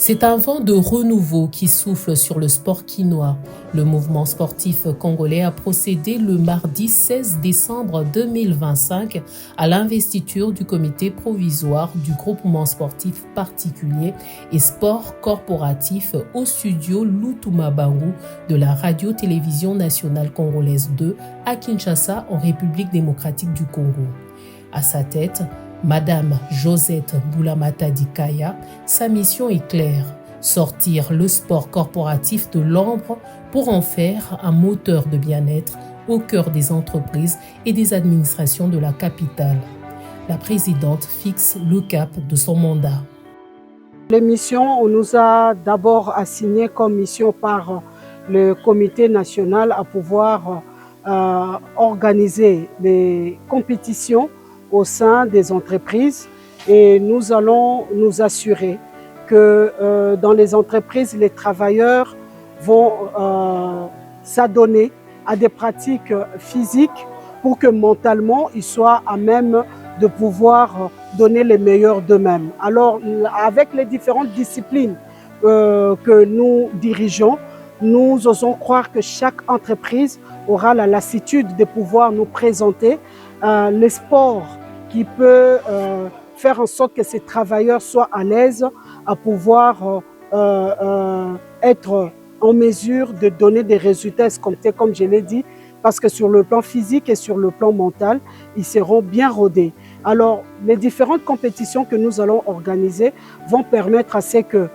C'est un vent de renouveau qui souffle sur le sport quinois. Le mouvement sportif congolais a procédé le mardi 16 décembre 2025 à l'investiture du comité provisoire du groupement sportif particulier et sport corporatif au studio Lutuma Bangu de la radio-télévision nationale congolaise 2 à Kinshasa en République démocratique du Congo. À sa tête, Madame Josette Boulamata Dikaya, sa mission est claire, sortir le sport corporatif de l'ombre pour en faire un moteur de bien-être au cœur des entreprises et des administrations de la capitale. La présidente fixe le cap de son mandat. Les missions, on nous a d'abord assigné comme mission par le comité national à pouvoir organiser des compétitions au sein des entreprises et nous allons nous assurer que dans les entreprises, les travailleurs vont s'adonner à des pratiques physiques pour que mentalement, ils soient à même de pouvoir donner les meilleurs d'eux-mêmes. Alors, avec les différentes disciplines que nous dirigeons, nous osons croire que chaque entreprise aura la lassitude de pouvoir nous présenter les sports qui peut faire en sorte que ces travailleurs soient à l'aise à pouvoir être en mesure de donner des résultats escomptés, comme je l'ai dit, parce que sur le plan physique et sur le plan mental, ils seront bien rodés. Alors, les différentes compétitions que nous allons organiser vont permettre à ce que,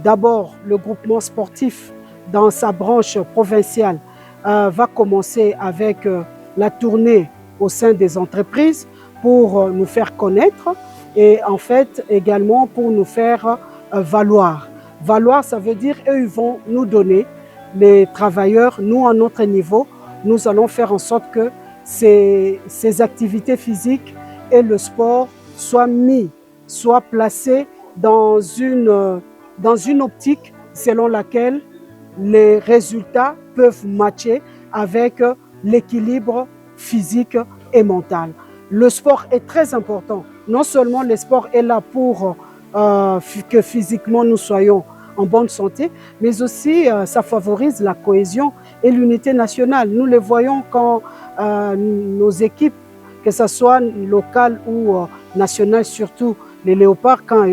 d'abord, le groupement sportif dans sa branche provinciale va commencer avec la tournée au sein des entreprises pour nous faire connaître et en fait également pour nous faire valoir. Valoir, ça veut dire eux, ils vont nous donner, les travailleurs, nous à notre niveau, nous allons faire en sorte que ces activités physiques et le sport soient mis, soient placés dans une optique selon laquelle les résultats peuvent matcher avec l'équilibre physique et mental. Le sport est très important. Non seulement le sport est là pour que physiquement nous soyons en bonne santé, mais aussi ça favorise la cohésion et l'unité nationale. Nous le voyons quand nos équipes, que ce soit locales ou nationales, surtout les léopards, quand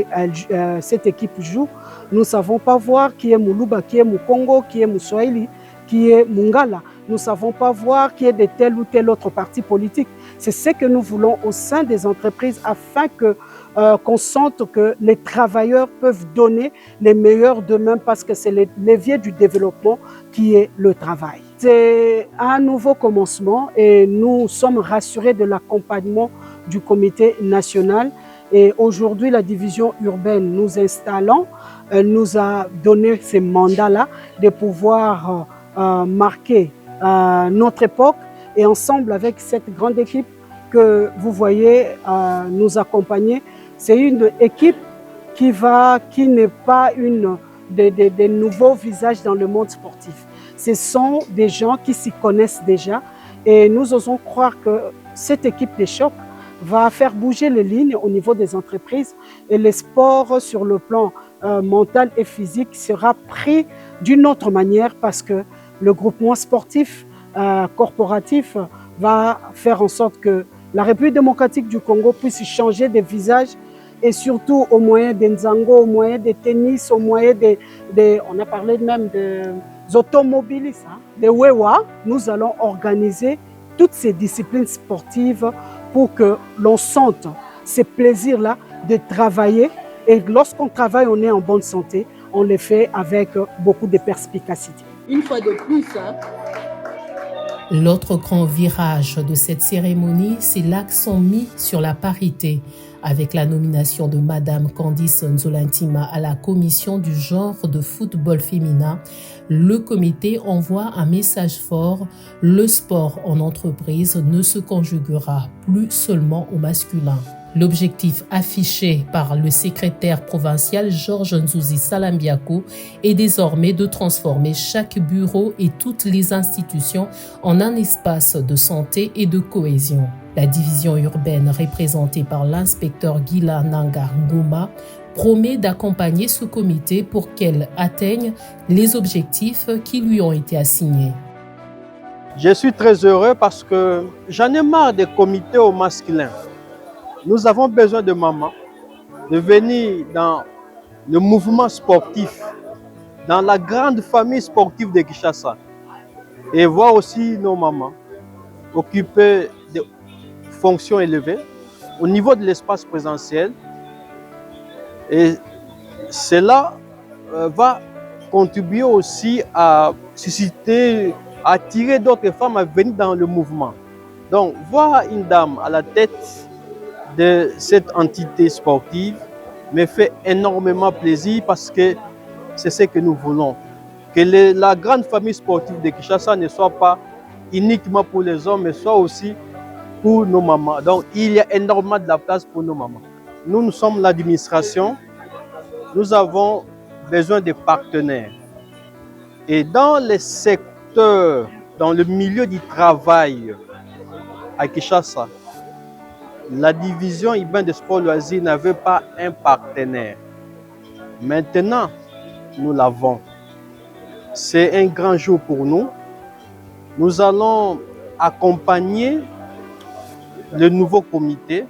cette équipe joue, nous ne savons pas voir qui est Moulouba, qui est Moukongo, qui est Mouswahili, qui est Mungala. Nous ne savons pas voir qui est de tel ou tel autre parti politique. C'est ce que nous voulons au sein des entreprises afin qu'on sente que les travailleurs peuvent donner les meilleurs d'eux-mêmes parce que c'est le levier du développement qui est le travail. C'est un nouveau commencement et nous sommes rassurés de l'accompagnement du comité national. Et aujourd'hui, la division urbaine nous installant nous a donné ces mandats-là de pouvoir marquer notre époque et ensemble avec cette grande équipe que vous voyez nous accompagner, c'est une équipe qui n'est pas des nouveaux visages dans le monde sportif. Ce sont des gens qui s'y connaissent déjà et nous osons croire que cette équipe de choc va faire bouger les lignes au niveau des entreprises et le sport sur le plan mental et physique sera pris d'une autre manière parce que le groupement sportif corporatif va faire en sorte que la République démocratique du Congo puisse changer de visage et surtout au moyen des nzango, au moyen des tennis, au moyen on a parlé même des automobilistes, des wewa. Nous allons organiser toutes ces disciplines sportives pour que l'on sente ces plaisirs-là de travailler. Et lorsqu'on travaille, on est en bonne santé, on le fait avec beaucoup de perspicacité. Une fois de plus, L'autre grand virage de cette cérémonie, c'est l'accent mis sur la parité, avec la nomination de Madame Candice Nzolantima à la commission du genre de football féminin. Le comité envoie un message fort, le sport en entreprise ne se conjuguera plus seulement au masculin. L'objectif affiché par le secrétaire provincial Georges Nzouzi Salambiako est désormais de transformer chaque bureau et toutes les institutions en un espace de santé et de cohésion. La division urbaine représentée par l'inspecteur Gila Nanga Ngouma promet d'accompagner ce comité pour qu'elle atteigne les objectifs qui lui ont été assignés. Je suis très heureux parce que j'en ai marre des comités au masculin. Nous avons besoin de mamans, de venir dans le mouvement sportif, dans la grande famille sportive de Kinshasa, et voir aussi nos mamans occuper des fonctions élevées au niveau de l'espace présentiel. Et cela va contribuer aussi à susciter, à attirer d'autres femmes à venir dans le mouvement. Donc, voir une dame à la tête de cette entité sportive me fait énormément plaisir parce que c'est ce que nous voulons. Que la grande famille sportive de Kinshasa ne soit pas uniquement pour les hommes, mais soit aussi pour nos mamans. Donc, il y a énormément de la place pour nos mamans. Nous sommes l'administration, nous avons besoin de partenaires. Et dans les secteurs, dans le milieu du travail à Kinshasa, la division urbaine de sport loisirs n'avait pas un partenaire. Maintenant, nous l'avons. C'est un grand jour pour nous. Nous allons accompagner le nouveau comité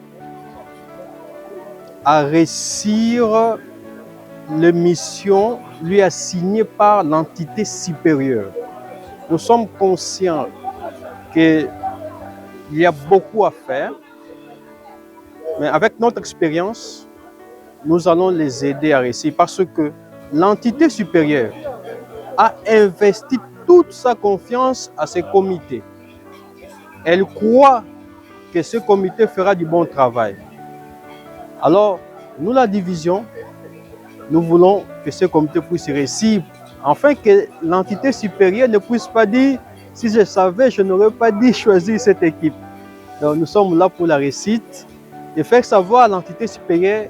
à réussir les missions lui assignées par l'entité supérieure. Nous sommes conscients qu'il y a beaucoup à faire, mais avec notre expérience, nous allons les aider à réussir parce que l'entité supérieure a investi toute sa confiance à ce comité. Elle croit que ce comité fera du bon travail. Alors, nous, la division, nous voulons que ce comité puisse réussir, afin que l'entité supérieure ne puisse pas dire « si je savais, je n'aurais pas dit choisir cette équipe ». Donc, nous sommes là pour la réussite et faire savoir à l'entité supérieure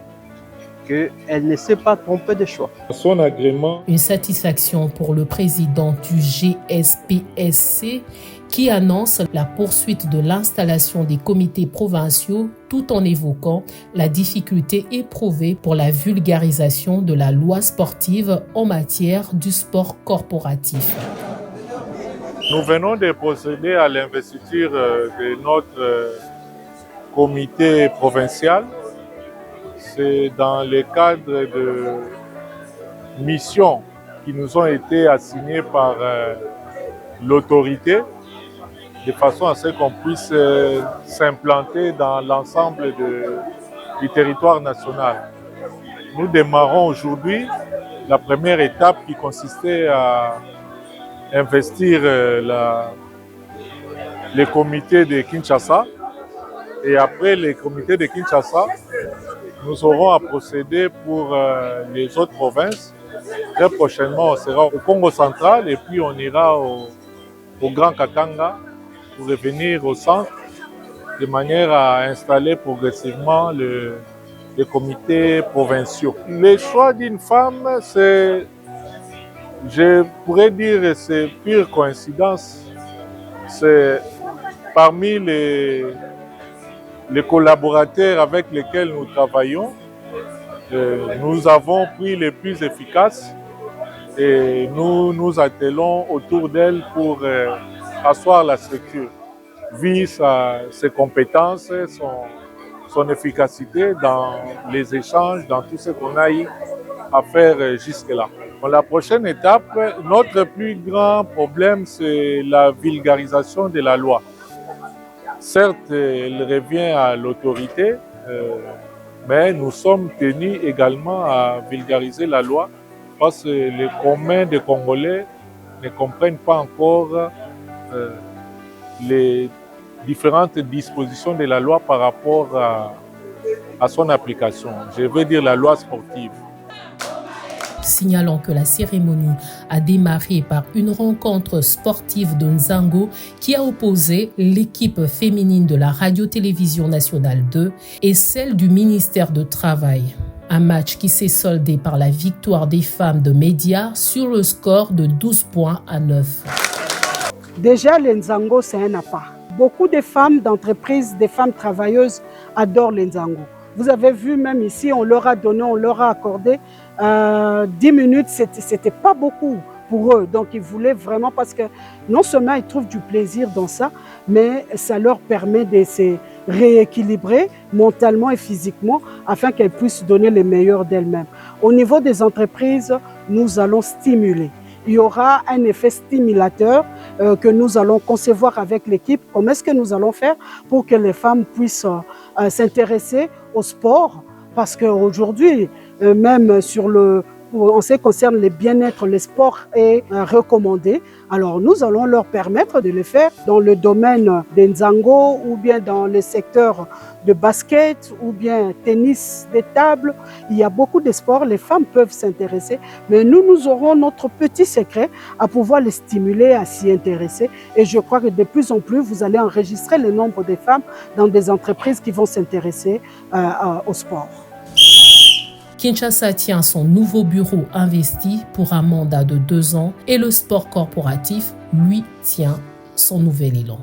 qu'elle ne s'est pas trompée de choix. Son agrément. Une satisfaction pour le président du GSPSC qui annonce la poursuite de l'installation des comités provinciaux tout en évoquant la difficulté éprouvée pour la vulgarisation de la loi sportive en matière du sport corporatif. Nous venons de procéder à l'investiture de notre comité provincial. C'est dans le cadre de missions qui nous ont été assignées par l'autorité, de façon à ce qu'on puisse s'implanter dans l'ensemble du territoire national. Nous démarrons aujourd'hui la première étape qui consistait à investir les comités de Kinshasa. Et après les comités de Kinshasa, nous aurons à procéder pour les autres provinces. Très prochainement, on sera au Congo central et puis on ira au Grand Katanga pour revenir au centre de manière à installer progressivement les comités provinciaux. Le choix d'une femme, je pourrais dire, c'est pure coïncidence. C'est parmi les collaborateurs avec lesquels nous travaillons, nous avons pris les plus efficaces et nous nous attelons autour d'elle pour asseoir la structure, vu ses compétences, son efficacité dans les échanges, dans tout ce qu'on a eu à faire jusque-là. Bon, la prochaine étape, notre plus grand problème, c'est la vulgarisation de la loi. Certes, elle revient à l'autorité, mais nous sommes tenus également à vulgariser la loi parce que les communs des Congolais ne comprennent pas encore les différentes dispositions de la loi par rapport à son application. Je veux dire la loi sportive. Signalons que la cérémonie a démarré par une rencontre sportive de Nzango qui a opposé l'équipe féminine de la Radio-Télévision Nationale 2 et celle du ministère de Travail. Un match qui s'est soldé par la victoire des femmes de Média sur le score de 12 points à 9. Déjà, le Nzango, c'est un appât. Beaucoup de femmes d'entreprise, des femmes travailleuses adorent les nzango. Vous avez vu même ici, on leur a donné, on leur a accordé 10 minutes, c'était pas beaucoup pour eux. Donc ils voulaient vraiment, parce que non seulement ils trouvent du plaisir dans ça, mais ça leur permet de se rééquilibrer mentalement et physiquement afin qu'elles puissent donner le meilleur d'elles-mêmes. Au niveau des entreprises, nous allons stimuler. Il y aura un effet stimulateur que nous allons concevoir avec l'équipe. Comment est-ce que nous allons faire pour que les femmes puissent s'intéresser au sport? Parce qu'aujourd'hui, même en ce qui concerne le bien-être, le sport est recommandé. Alors nous allons leur permettre de le faire dans le domaine des nzango ou bien dans le secteur de basket ou bien tennis de table. Il y a beaucoup de sports, les femmes peuvent s'intéresser, mais nous aurons notre petit secret à pouvoir les stimuler à s'y intéresser. Et je crois que de plus en plus, vous allez enregistrer le nombre de femmes dans des entreprises qui vont s'intéresser au sport. Kinshasa tient son nouveau bureau investi pour un mandat de 2 ans et le sport corporatif, lui, tient son nouvel élan.